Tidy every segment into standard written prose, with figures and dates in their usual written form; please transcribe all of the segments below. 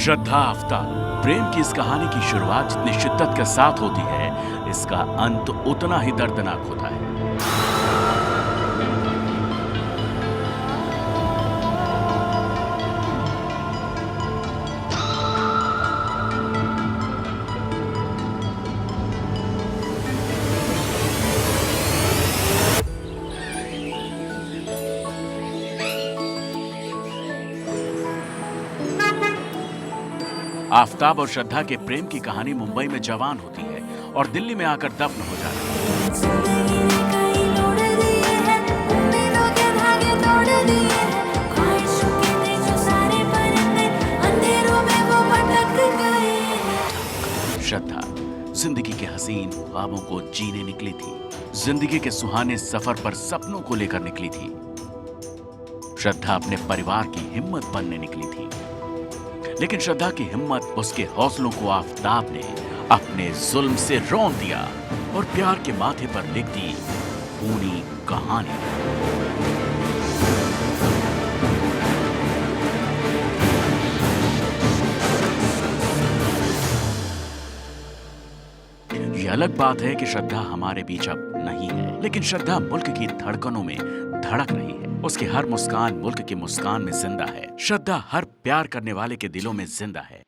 श्रद्धा आफ्ताब। प्रेम की इस कहानी की शुरुआत जितनी शिद्दत के साथ होती है, इसका अंत उतना ही दर्दनाक होता है। आफ्ताब और श्रद्धा के प्रेम की कहानी मुंबई में जवान होती है और दिल्ली में आकर दफन हो जाती है। श्रद्धा जिंदगी के हसीन ख्वाबों को जीने निकली थी। जिंदगी के सुहाने सफर पर सपनों को लेकर निकली थी। श्रद्धा अपने परिवार की हिम्मत बनने निकली थी, लेकिन श्रद्धा की हिम्मत, उसके हौसलों को आफ्ताब ने अपने जुल्म से रौंद दिया और प्यार के माथे पर लिख दी पूरी कहानी। ये अलग बात है कि श्रद्धा हमारे बीच अब नहीं है, लेकिन श्रद्धा मुल्क की धड़कनों में धड़क रही है। उसकी हर मुस्कान मुल्क की मुस्कान में जिंदा है। श्रद्धा हर प्यार करने वाले के दिलों में जिंदा है।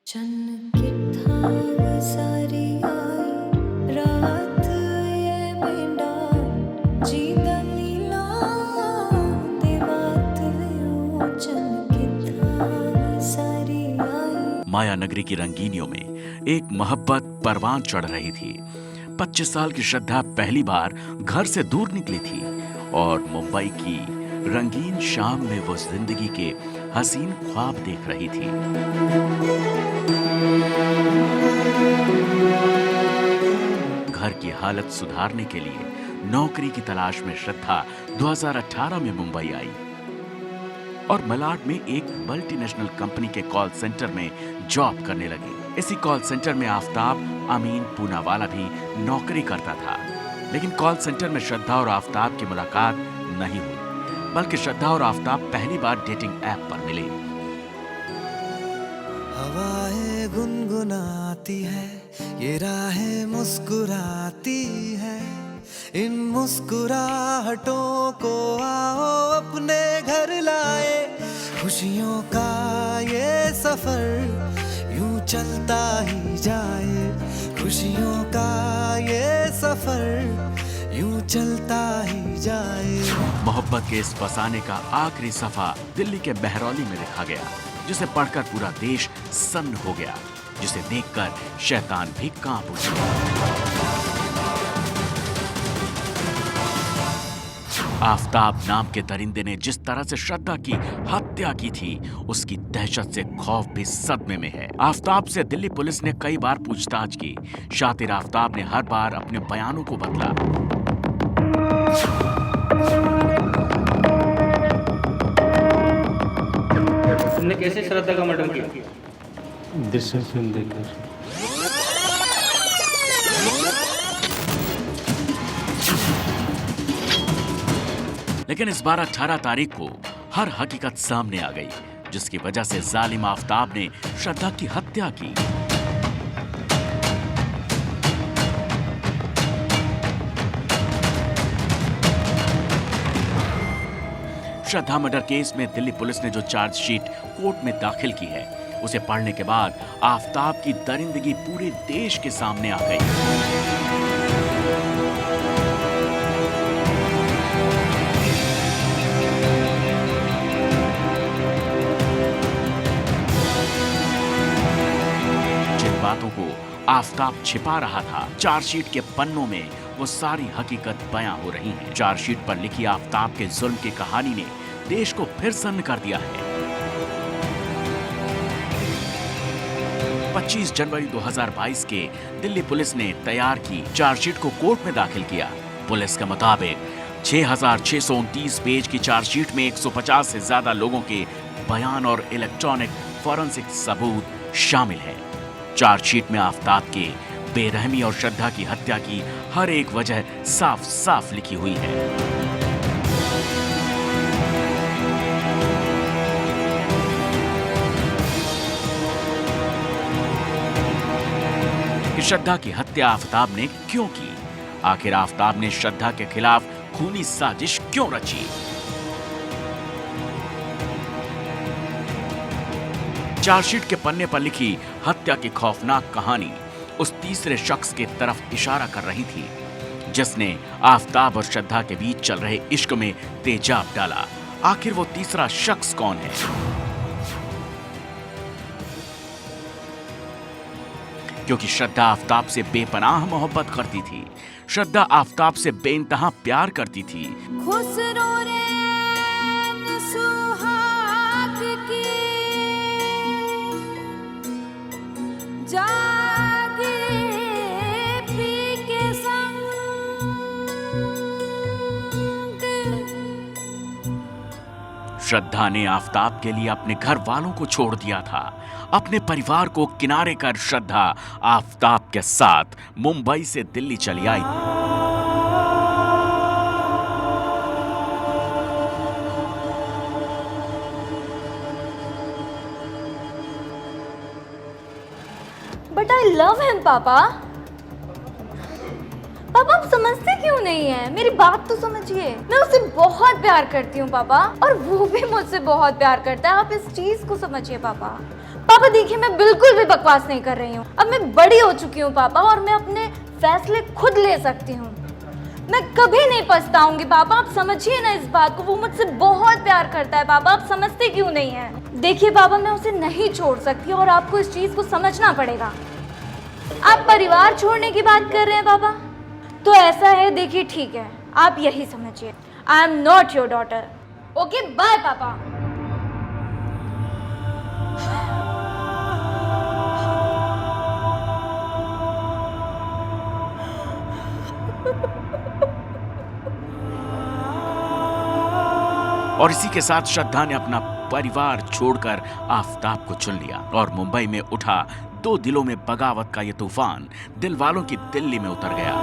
माया नगरी की रंगीनियों में एक मोहब्बत परवान चढ़ रही थी। 25 साल की श्रद्धा पहली बार घर से दूर निकली थी और मुंबई की रंगीन शाम में वो जिंदगी के हसीन ख्वाब देख रही थी। घर की हालत सुधारने के लिए नौकरी की तलाश में श्रद्धा 2018 में मुंबई आई और मलाड में एक मल्टीनेशनल कंपनी के कॉल सेंटर में जॉब करने लगी। इसी कॉल सेंटर में आफ्ताब अमीन पूनावाला भी नौकरी करता था, लेकिन कॉल सेंटर में श्रद्धा और आफ्ताब की मुलाकात नहीं हुई, बल्कि श्रद्धा और आफ्ताब पहली बार डेटिंग ऐप पर मिले। हवाएं गुनगुनाती है, ये राहें मुस्कुराती है, इन मुस्कुराहटों को आओ अपने घर लाए। खुशियों का ये सफर यूं चलता ही जाए, खुशियों का ये सफर यूं चलता ही जाए। मोहब्बत के इस फसाने का आखिरी सफा दिल्ली के बहरौली में लिखा गया, जिसे पढ़कर पूरा देश सन्न हो गया, जिसे देखकर शैतान भी कांप उठा। आफ्ताब नाम के दरिंदे ने जिस तरह से श्रद्धा की हत्या की थी, उसकी दहशत से खौफ भी सदमे में है। आफ्ताब से दिल्ली पुलिस ने कई बार पूछताछ की। शातिर आफ्ताब ने हर बार अपने बयानों को बदला। तुमने कैसे श्रद्धा का मर्डर किया? दृश्य फिल्म देखकर। लेकिन इस बार 18 तारीख को हर हकीकत सामने आ गई, जिसकी वजह से जालिम आफ्ताब ने श्रद्धा की हत्या की। श्रद्धा मर्डर केस में दिल्ली पुलिस ने जो चार्जशीट कोर्ट में दाखिल की है, उसे पढ़ने के बाद आफ्ताब की दरिंदगी पूरे देश के सामने आ गई। बातों को आफ्ताब छिपा रहा था, चार्जशीट के पन्नों में वो सारी हकीकत बयां हो रही है। चार्जशीट पर लिखी आफ्ताब के जुल्म की कहानी ने देश को फिर सन्न कर दिया है। 25 जनवरी 2022 के दिल्ली पुलिस ने तैयार की चार्जशीट को कोर्ट में दाखिल किया। पुलिस के मुताबिक 6,629 पेज की चार्जशीट में 150 से ज्यादा लोगों के बयान और इलेक्ट्रॉनिक फॉरेंसिक सबूत शामिल है। चार्जशीट में आफ्ताब के बेरहमी और श्रद्धा की हत्या की हर एक वजह साफ साफ लिखी हुई है। श्रद्धा की हत्या आफताब ने क्यों की? आखिर आफताब ने श्रद्धा के खिलाफ खूनी साजिश क्यों रची? चार्जशीट के पन्ने पर लिखी हत्या की खौफनाक कहानी उस तीसरे शख्स की तरफ इशारा कर रही थी जिसने आफताब और श्रद्धा के बीच चल रहे इश्क में तेजाब डाला। आखिर वो तीसरा शख्स कौन है? क्योंकि श्रद्धा आफताब से बेपनाह मोहब्बत करती थी। श्रद्धा आफताब से बेइंतहा प्यार करती थी। खुसरो रे सुहाग की जागे पी के संग श्रद्धा ने आफताब के लिए अपने घर वालों को छोड़ दिया था। अपने परिवार को किनारे कर श्रद्धा आफताब के साथ मुंबई से दिल्ली चली आई। बट आई लव हिम पापा। पापा आप समझते क्यों नहीं है? मेरी बात तो समझिए। मैं उससे बहुत प्यार करती हूँ पापा, और वो भी मुझसे बहुत प्यार करता है। आप इस चीज को समझिए पापा। पापा देखिए, मैं बिल्कुल भी बकवास नहीं कर रही हूँ। अब मैं बड़ी हो चुकी हूँ पापा, और मैं अपने फैसले खुद ले सकती हूँ। मैं कभी नहीं पछताऊंगी पापा, आप समझिए ना इस बात को। वो मुझसे बहुत प्यार करता है पापा, आप समझते क्यों नहीं है? देखिए पापा, मैं उसे नहीं छोड़ सकती, और आपको इस चीज को समझना पड़ेगा। आप परिवार छोड़ने की बात कर रहे हैं पापा? तो ऐसा है, देखिए ठीक है, आप यही समझिए, I am not your daughter. Okay bye पापा। और इसी के साथ श्रद्धा ने अपना परिवार छोड़कर आफताब को चुन लिया और मुंबई में उठा 2 दिलों में बगावत का ये तूफान दिल वालों की दिल्ली में उतर गया।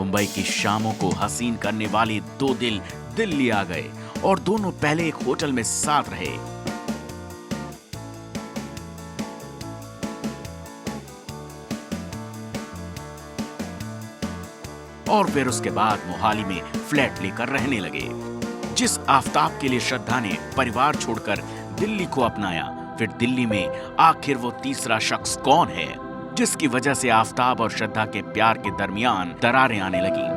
मुंबई की शामों को हसीन करने वाले 2 दिल दिल्ली आ गए और दोनों पहले एक होटल में साथ रहे। और फिर उसके बाद मोहाली में फ्लैट लेकर रहने लगे। जिस आफताब के लिए श्रद्धा ने परिवार छोड़कर दिल्ली को अपनाया, फिर दिल्ली में आखिर वो तीसरा शख्स कौन है जिसकी वजह से आफताब और श्रद्धा के प्यार के दरमियान दरारें आने लगी?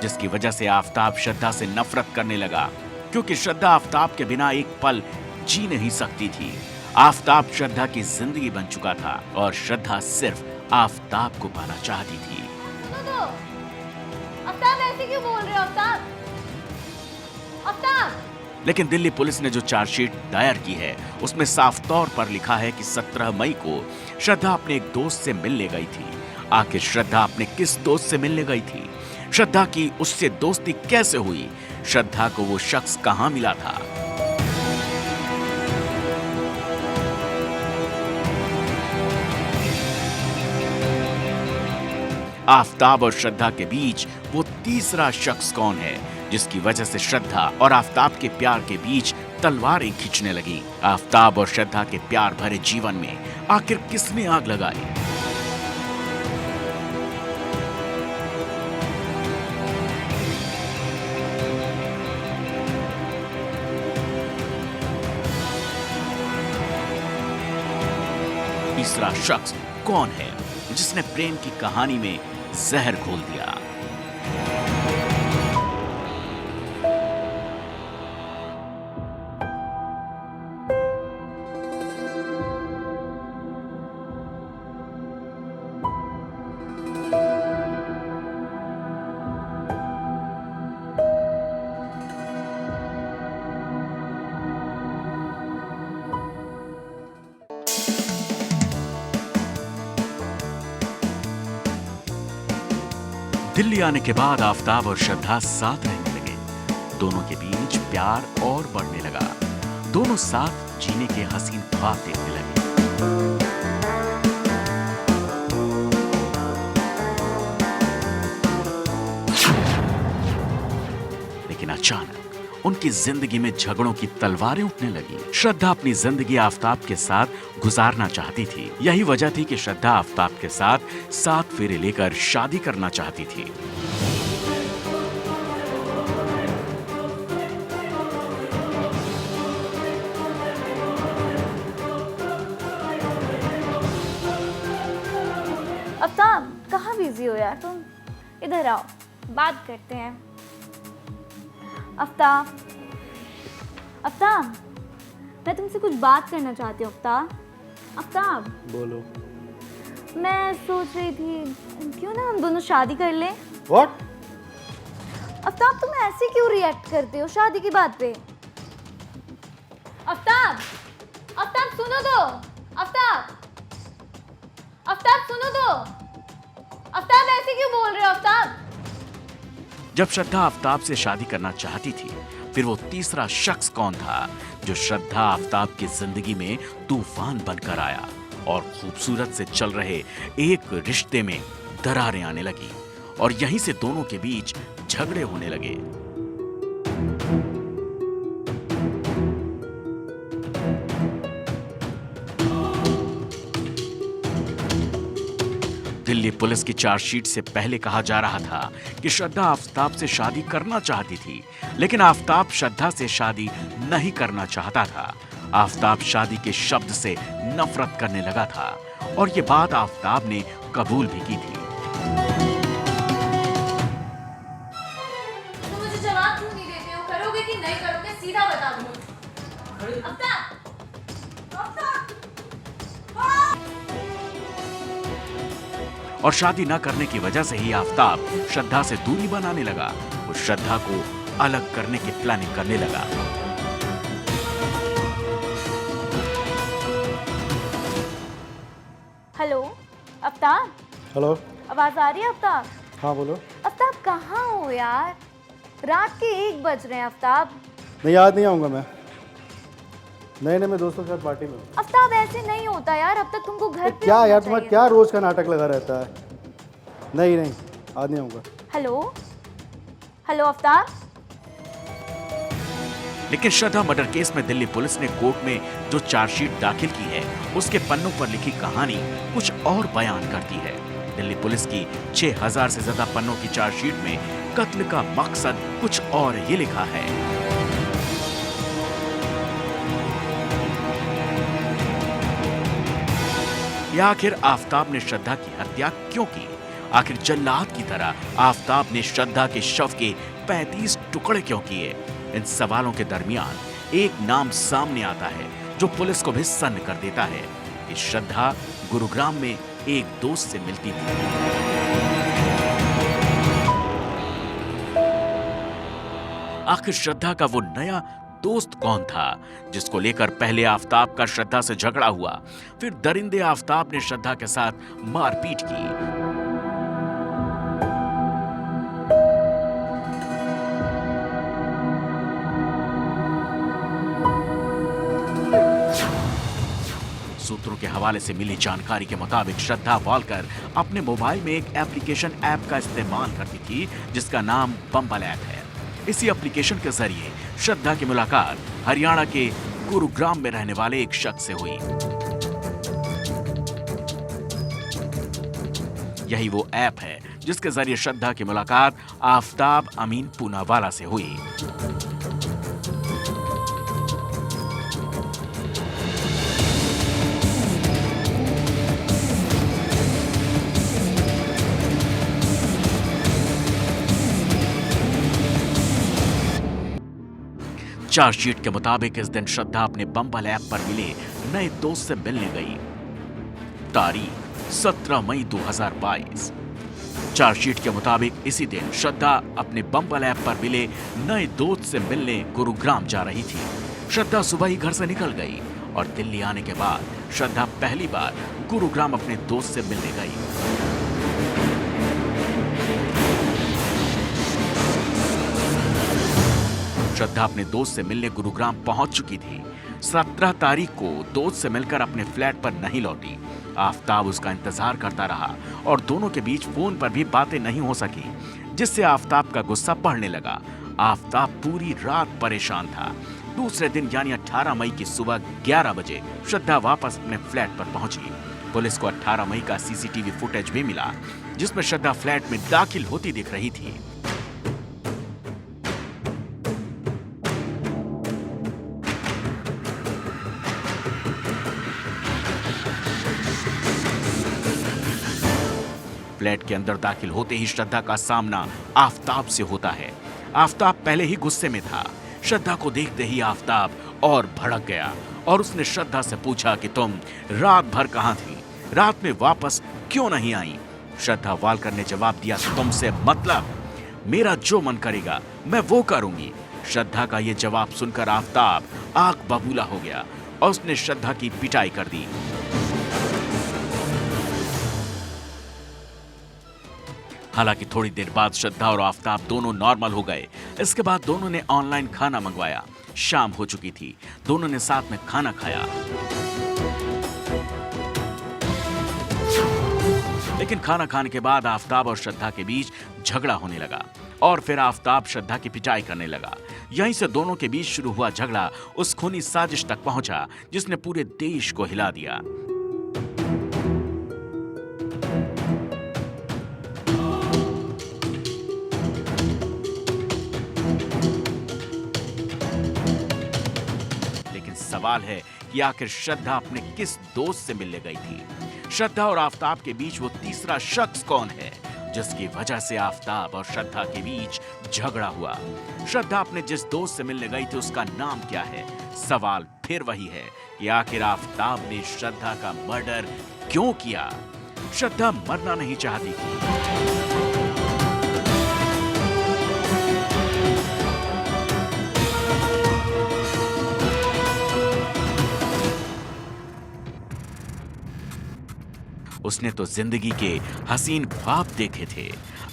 जिसकी वजह से आफताब श्रद्धा से नफरत करने लगा, क्योंकि श्रद्धा आफताब के बिना एक पल जी नहीं सकती थी। आफताब श्रद्धा की जिंदगी बन चुका था और श्रद्धा सिर्फ आफताब को पाना चाहती थी। तो आफ्ताब ऐसे क्यों बोल रहे हो आफ्ताब? आफ्ताब! लेकिन दिल्ली पुलिस ने जो चार्जशीट दायर की है उसमें साफ तौर पर लिखा है कि 17 मई को श्रद्धा अपने एक दोस्त से मिलने गई थी। आखिर श्रद्धा अपने किस दोस्त से मिलने गई थी? श्रद्धा की उससे दोस्ती कैसे हुई? श्रद्धा को वो शख्स कहां मिला था? आफताब और श्रद्धा के बीच वो तीसरा शख्स कौन है जिसकी वजह से श्रद्धा और आफताब के प्यार के बीच तलवारें खींचने लगी? आफताब और श्रद्धा के प्यार भरे जीवन में आखिर किसने आग लगाई? तीसरा शख्स कौन है जिसने प्रेम की कहानी में जहर घोल दिया? दिल्ली आने के बाद आफताब और श्रद्धा साथ रहने लगे। दोनों के बीच प्यार और बढ़ने लगा। दोनों साथ जीने के हसीन ख्वाब देखने लगे। उनकी जिंदगी में झगड़ों की तलवारें उठने लगी। श्रद्धा अपनी जिंदगी आफताब के साथ गुजारना चाहती थी। यही वजह थी कि श्रद्धा आफताब के साथ 7 फेरे लेकर शादी करना चाहती थी। आफ्ताब, कहाँ बिजी हो यार तुम? इधर आओ, बात करते हैं। आफ्ताब, आफ्ताब, मैं तुमसे कुछ बात करना चाहती हूँ। आफ्ताब, आफ्ताब, बोलो। मैं सोच रही थी क्यों ना हम दोनों शादी कर लें। व्हाट? आफ्ताब, तुम ऐसे क्यों रिएक्ट करते हो शादी की बात पे? आफ्ताब, आफ्ताब सुनो तो। आफ्ताब, आफ्ताब सुनो तो। आफ्ताब, ऐसे क्यों बोल रहे हो आफ्ताब? जब श्रद्धा आफताब से शादी करना चाहती थी, फिर वो तीसरा शख्स कौन था जो श्रद्धा आफताब की जिंदगी में तूफान बनकर आया और खूबसूरत से चल रहे एक रिश्ते में दरारें आने लगी और यहीं से दोनों के बीच झगड़े होने लगे। दिल्ली पुलिस की चार्जशीट से पहले कहा जा रहा था कि श्रद्धा आफताब से शादी करना चाहती थी, लेकिन आफताब श्रद्धा से शादी नहीं करना चाहता था। आफताब शादी के शब्द से नफरत करने लगा था और ये बात आफताब ने कबूल भी की थी। तुम मुझे जवाब क्यों नहीं देते हो? करोगे कि नहीं करोगे? सीधा बता दो। आफ्ताब, और शादी न करने की वजह से ही आफताब श्रद्धा से दूरी बनाने लगा। वो श्रद्धा को अलग करने की प्लानिंग करने लगा। Hello Aftab, hello. आवाज आ रही है आफ्ताब? हाँ बोलो। आफ्ताब कहाँ हो यार? रात के 1 बज रहे हैं आफ्ताब। नहीं, आज नहीं आऊँगा मैं। नहीं, मैं दोस्तों के साथ पार्टी में हूँ। आफ्ताब, ऐसे नहीं होता यार, अब तक तुमको घर पे क्या होना यार, तुम्हारा चाहिए क्या था। रोज का नाटक लगा रहता है। नहीं, आज नहीं आऊँगा। Hello, hello Aftab. लेकिन श्रद्धा मर्डर केस में दिल्ली पुलिस ने कोर्ट में जो चार्जशीट दाखिल की है, उसके पन्नों पर लिखी कहानी कुछ और बयान करती है। दिल्ली पुलिस की 6000 से ज्यादा पन्नों की चार्जशीट में कत्ल का मकसद कुछ और ये लिखा है। या आखिर आफताब ने श्रद्धा की हत्या क्यों की? आखिर जल्लाद की तरह आफताब ने श्रद्धा के शव के 35 टुकड़े क्यों किए? इन सवालों के दरमियान एक नाम सामने आता है जो पुलिस को भी सन्न कर देता है कि श्रद्धा गुरुग्राम में एक दोस्त से मिलती थी। आखिर श्रद्धा का वो नया दोस्त कौन था जिसको लेकर पहले आफताब का श्रद्धा से झगड़ा हुआ, फिर दरिंदे आफताब ने श्रद्धा के साथ मारपीट की। सूत्रों के हवाले से मिली जानकारी के मुताबिक श्रद्धा वालकर अपने मोबाइल में एक एप्लीकेशन ऐप का इस्तेमाल करती थी जिसका नाम बम्बल ऐप है। इसी एप्लीकेशन के जरिए श्रद्धा की मुलाकात हरियाणा के गुरुग्राम में रहने वाले एक शख्स से हुई। यही वो ऐप है जिसके जरिए श्रद्धा की मुलाकात आफताब अमीन पूनावाला से हुई। चार्जशीट के मुताबिक इस दिन श्रद्धा अपने बम्बल ऐप पर मिले नए दोस्त से मिलने गई। तारीख 17 मई 2022। चार्जशीट के मुताबिक इसी दिन श्रद्धा अपने बम्बल ऐप पर मिले नए दोस्त से मिलने गुरुग्राम जा रही थी। श्रद्धा सुबह ही घर से निकल गई और दिल्ली आने के बाद श्रद्धा पहली बार गुरुग्राम अपने दोस्त से मिलने गई। श्रद्धा अपने दोस्त से मिलने गुरुग्राम पहुंच चुकी थी। 17 तारीख को दोस्त से मिलकर अपने फ्लैट पर नहीं लौटी। आफताब उसका इंतजार करता रहा और दोनों के बीच फोन पर भी बातें नहीं हो सकी, जिससे आफताब का गुस्सा बढ़ने लगा। आफताब पूरी रात परेशान था। दूसरे दिन यानी 18 मई की सुबह 11 बजे श्रद्धा वापस अपने फ्लैट पर पहुंची। पुलिस को 18 मई का सीसीटीवी फुटेज भी मिला, जिसमें श्रद्धा फ्लैट में दाखिल होती दिख रही थी। फ्लैट के अंदर दाखिल होते ही श्रद्धा का सामना आफताब से होता है। आफताब पहले ही गुस्से में था। श्रद्धा को देखते ही आफताब और भड़क गया और उसने श्रद्धा से पूछा कि तुम रात भर कहां थी, रात में वापस क्यों नहीं आई? श्रद्धा वालकर ने जवाब दिया, तुमसे मतलब, मेरा जो मन करेगा मैं वो करूंगी। श्रद्धा का ये जवाब सुनकर आफताब आग बबूला हो गया और उसने श्रद्धा की पिटाई कर दी। हालांकि थोड़ी देर बाद श्रद्धा और आफताब दोनों नॉर्मल हो गए। इसके बाद दोनों ने ऑनलाइन खाना मंगवाया। शाम हो चुकी थी, दोनों ने साथ में खाना खाया। लेकिन खाना खाने के बाद आफताब और श्रद्धा के बीच झगड़ा होने लगा और फिर आफताब श्रद्धा की पिटाई करने लगा। यहीं से दोनों के बीच शुरू हुआ झगड़ा उस खूनी साजिश तक पहुंचा जिसने पूरे देश को हिला दिया। सवाल है कि आखिर श्रद्धा अपने किस दोस्त से मिलने गई थी? श्रद्धा और आफताब के बीच वो तीसरा शख्स कौन है जिसकी वजह से आफताब और श्रद्धा के बीच झगड़ा हुआ? श्रद्धा अपने जिस दोस्त से मिलने गई थी उसका नाम क्या है? सवाल फिर वही है कि आखिर आफताब ने श्रद्धा का मर्डर क्यों किया? श्रद्धा मरना नहीं चाहती थी। उसने तो जिंदगी के हसीन ख्वाब देखे थे।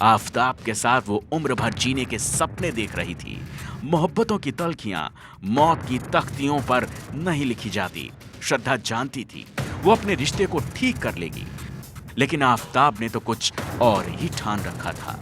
आफताब के साथ वो उम्र भर जीने के सपने देख रही थी। मोहब्बतों की तलखियां मौत की तख्तियों पर नहीं लिखी जाती। श्रद्धा जानती थी वो अपने रिश्ते को ठीक कर लेगी, लेकिन आफताब ने तो कुछ और ही ठान रखा था।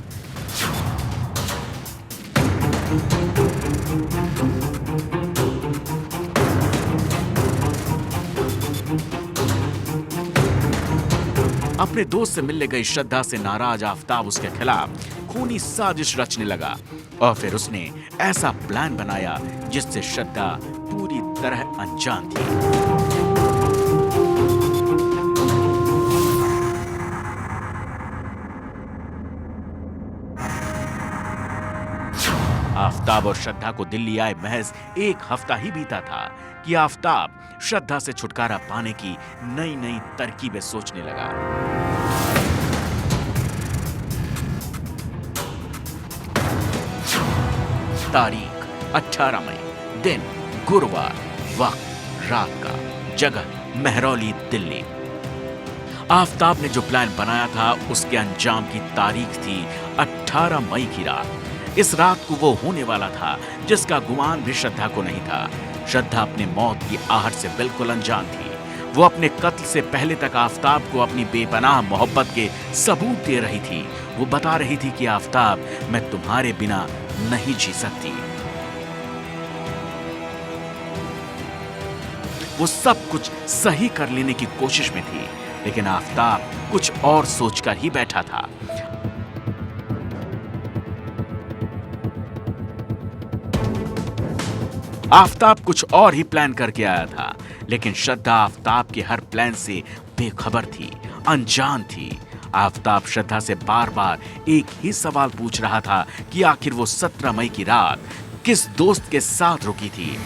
अपने दोस्त से मिलने गई श्रद्धा से नाराज आफताब उसके खिलाफ खूनी साजिश रचने लगा और फिर उसने ऐसा प्लान बनाया जिससे श्रद्धा पूरी तरह अनजान थी। आफताब और श्रद्धा को दिल्ली आए महज एक हफ्ता ही बीता था कि आफताब श्रद्धा से छुटकारा पाने की नई नई तरकीबें सोचने लगा। तारीख 18 मई, दिन गुरुवार, वक्त रात का, जगह महरौली, दिल्ली। आफताब ने जो प्लान बनाया था उसके अंजाम की तारीख थी 18 मई की रात। इस रात को वो होने वाला था जिसका गुमान भी श्रद्धा को नहीं था। श्रद्धा अपने मौत की आहट से बिल्कुल अनजान थी। वो अपने कत्ल से पहले तक आफताब को अपनी बेपनाह मोहब्बत के सबूत दे रही थी। वो बता रही थी कि आफताब, मैं तुम्हारे बिना नहीं जी सकती। वो सब कुछ सही कर लेने की कोशिश में थी, लेकिन आफताब कुछ और सोचकर ही बैठा था। आफताब कुछ और ही प्लान करके आया था, लेकिन श्रद्धा आफताब के हर प्लान से बेखबर थी, अनजान थी। आफताब श्रद्धा से बार बार एक ही सवाल पूछ रहा था कि आखिर वो 17 मई की रात किस दोस्त के साथ रुकी थी।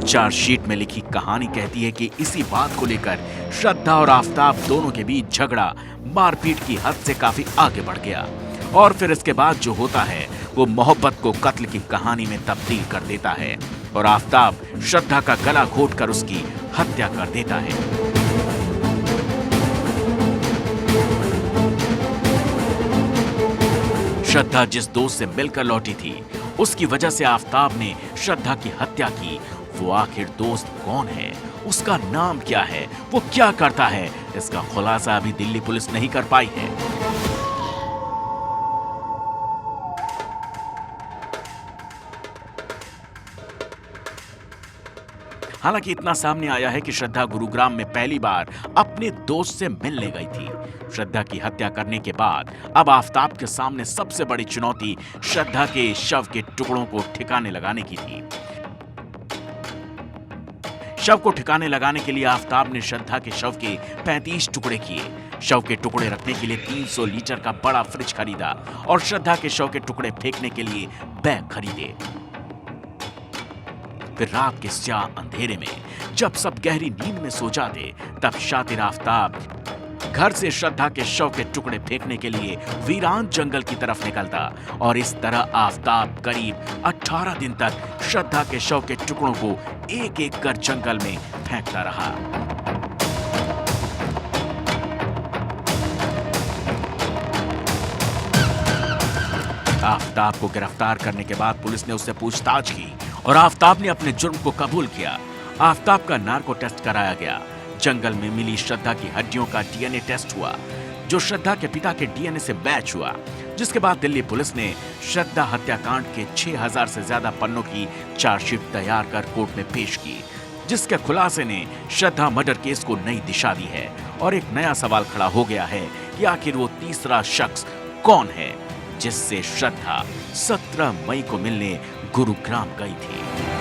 चार्जशीट में लिखी कहानी कहती है कि इसी बात को लेकर श्रद्धा और आफताब दोनों के बीच झगड़ा मारपीट की हद से काफी आगे बढ़ गया और फिर इसके बाद जो होता है वो मोहब्बत को कत्ल की कहानी में तब्दील कर देता है और आफताब श्रद्धा का गला घोंटकर उसकी हत्या कर देता है। श्रद्धा जिस दोस्त से मिलकर लौटी थी उसकी वजह से आफताब ने श्रद्धा की हत्या की। वो आखिर दोस्त कौन है, उसका नाम क्या है, वो क्या करता है, इसका खुलासा अभी दिल्ली पुलिस नहीं कर पाई है। हालांकि इतना सामने आया है कि श्रद्धा गुरुग्राम में पहली बार अपने दोस्त से मिलने गई थी। श्रद्धा की हत्या करने के बाद अब आफताब के सामने सबसे बड़ी चुनौती श्रद्धा के शव के टुकड़ों को ठिकाने लगाने की थी। शव को ठिकाने लगाने के लिए आफताब ने श्रद्धा के शव के 35 टुकड़े किए। शव के टुकड़े रखने के लिए 300 लीटर का बड़ा फ्रिज खरीदा और श्रद्धा के शव के टुकड़े फेंकने के लिए बैग खरीदे। फिर रात के स्याह अंधेरे में जब सब गहरी नींद में सो जाते, तब शातिर आफताब घर से श्रद्धा के शव के टुकड़े फेंकने के लिए वीरान जंगल की तरफ निकलता और इस तरह आफताब करीब 18 दिन तक श्रद्धा के शव के टुकड़ों को एक एक कर जंगल में फेंकता रहा। आफताब को गिरफ्तार करने के बाद पुलिस ने उससे पूछताछ की और आफताब ने अपने जुर्म को कबूल किया। आफताब का नार्को टेस्ट कराया गया। जंगल में मिली श्रद्धा की हड्डियों का डीएनए टेस्ट हुआ, जो श्रद्धा के पिता के डीएनए से मैच हुआ, जिसके बाद दिल्ली पुलिस ने श्रद्धा हत्याकांड के 6000 से ज्यादा पन्नों की चार्जशीट तैयार कर कोर्ट में पेश की, जिसके खुलासे ने श्रद्धा मर्डर केस को नई दिशा दी है। और एक नया सवाल खड़ा हो गया है कि आखिर वो तीसरा शख्स कौन है जिससे श्रद्धा 17 मई को मिलने गुरुग्राम गई थी।